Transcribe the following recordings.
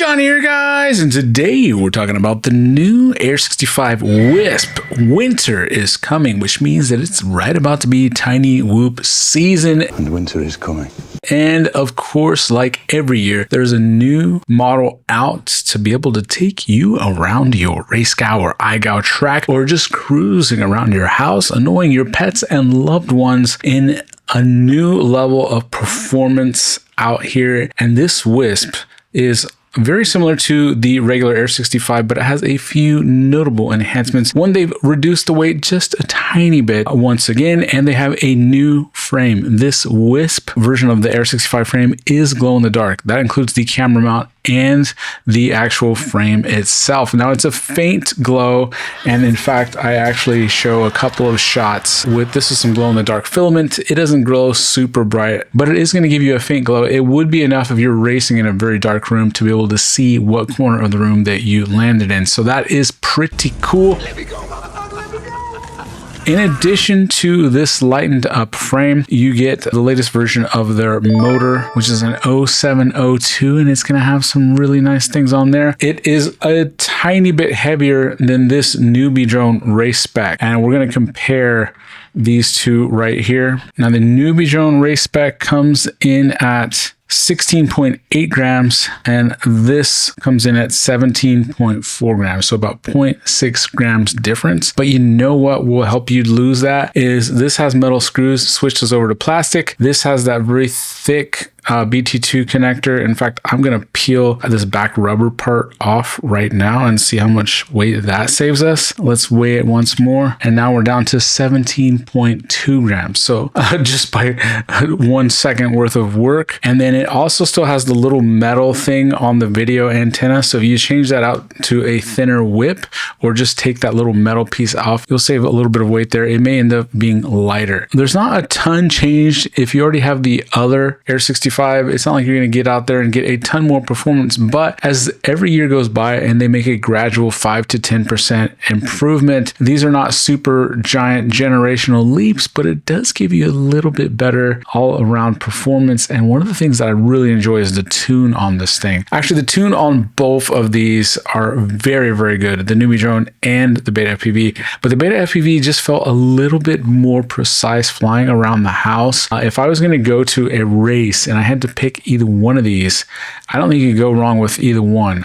John here, guys, and today we're talking about the new Air 65 Wisp. Winter is coming, which means that it's right about to be tiny whoop season. And winter is coming. And of course, like every year, there's a new model out to be able to take you around your race cow or iGow track, or just cruising around your house, annoying your pets and loved ones in a new level of performance out here. And this Wisp is very similar to the regular Air 65, but it has a few notable enhancements. One, they've reduced the weight just a tiny bit once again, and they have a new frame. This Wisp version of the Air 65 frame is glow in the dark. That includes the camera mount and the actual frame itself. Now, it's a faint glow, and in fact, I actually show a couple of shots with this is some glow in the dark filament. It doesn't glow super bright, but it is going to give you a faint glow. It would be enough if you're racing in a very dark room to be able to see what corner of the room that you landed in. So that is pretty cool. In addition to this lightened up frame, you get the latest version of their motor, which is an 0702, and it's going to have some really nice things on there. It is a tiny bit heavier than this newbie drone race spec, and we're going to compare these two right here. Now, the newbie drone race spec comes in at 16.8 grams, and this comes in at 17.4 grams, so about 0.6 grams difference. But you know what will help you lose that is this has metal screws, switch those over to plastic. This has that very thick BT2 connector. In fact, I'm going to peel this back rubber part off right now and see how much weight that saves us. Let's weigh it once more, and now we're down to 17.2 grams. So just by 1 second worth of work. And then it also still has the little metal thing on the video antenna. So if you change that out to a thinner whip, or just take that little metal piece off, you'll save a little bit of weight there. It may end up being lighter. There's not a ton changed. If you already have the other Air 65, it's not like you're going to get out there and get a ton more performance. But as every year goes by and they make a gradual 5 to 10% improvement, these are not super giant generational leaps, but it does give you a little bit better all around performance. And one of the things that I really enjoy is the tune on this thing. Actually, the tune on both of these are very, very good, the newbie drone and the BetaFPV. But the BetaFPV just felt a little bit more precise flying around the house. If I was going to go to a race and I had to pick either one of these, I don't think you could go wrong with either one.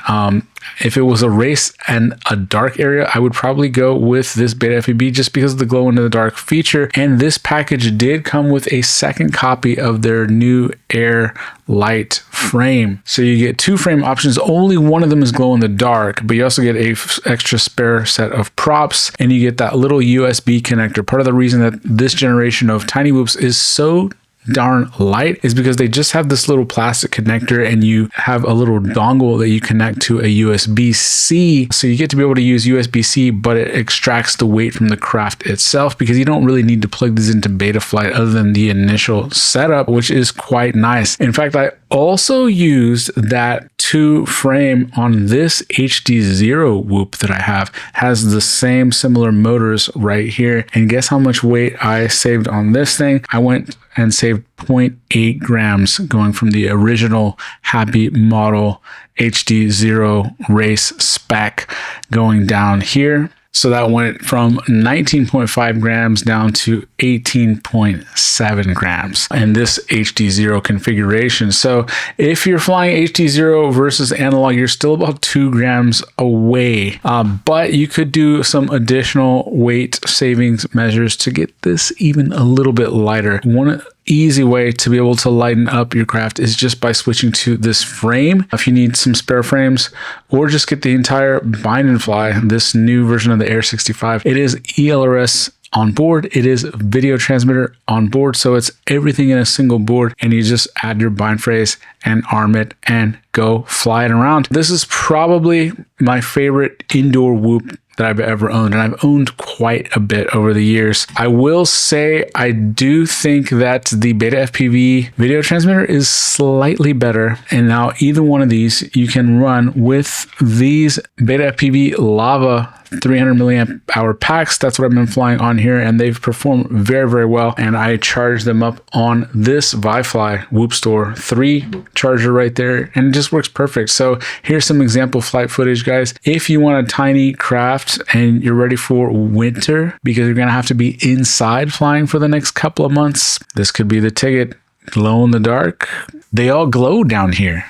If it was a race and a dark area, I would probably go with this BetaFPV just because of the glow in the dark feature. And this package did come with a second copy of their new Air Light frame. So you get two frame options. Only one of them is glow in the dark, but you also get a extra spare set of props, and you get that little USB connector. Part of the reason that this generation of tiny whoops is so darn light is because they just have this little plastic connector, and you have a little dongle that you connect to a USB-C. So you get to be able to use USB-C, but it extracts the weight from the craft itself, because you don't really need to plug these into Betaflight other than the initial setup, which is quite nice. In fact, I also used that two frame on this HD0 whoop that I have. Has the same similar motors right here. And guess how much weight I saved on this thing? I went and saved 0.8 grams going from the original Happy Model HD0 race spec going down here. So that went from 19.5 grams down to 18.7 grams in this HD0 configuration. So if you're flying HD0 versus analog, you're still about 2 grams away. But you could do some additional weight savings measures to get this even a little bit lighter. One easy way to be able to lighten up your craft is just by switching to this frame if you need some spare frames, or just get the entire bind and fly, this new version of the Air 65. It is ELRS on board, it is video transmitter on board, so it's everything in a single board, and you just add your bind phrase and arm it and go fly it around. This is probably my favorite indoor whoop that I've ever owned, and I've owned quite a bit over the years. I will say I do think that the BetaFPV video transmitter is slightly better, and now either one of these you can run with these BetaFPV Lava 300 milliamp hour packs. That's what I've been flying on here, and they've performed very, very well. And I charged them up on this ViFly Whoop Store 3 charger right there, and it just works perfect. So here's some example flight footage, guys. If you want a tiny craft and you're ready for winter because you're gonna have to be inside flying for the next couple of months, this could be the ticket. Glow in the dark. They all glow down here,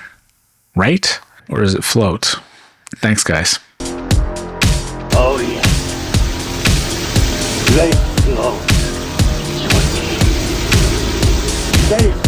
right? Or does it float? Thanks, guys. Oh yeah. Let go. Stay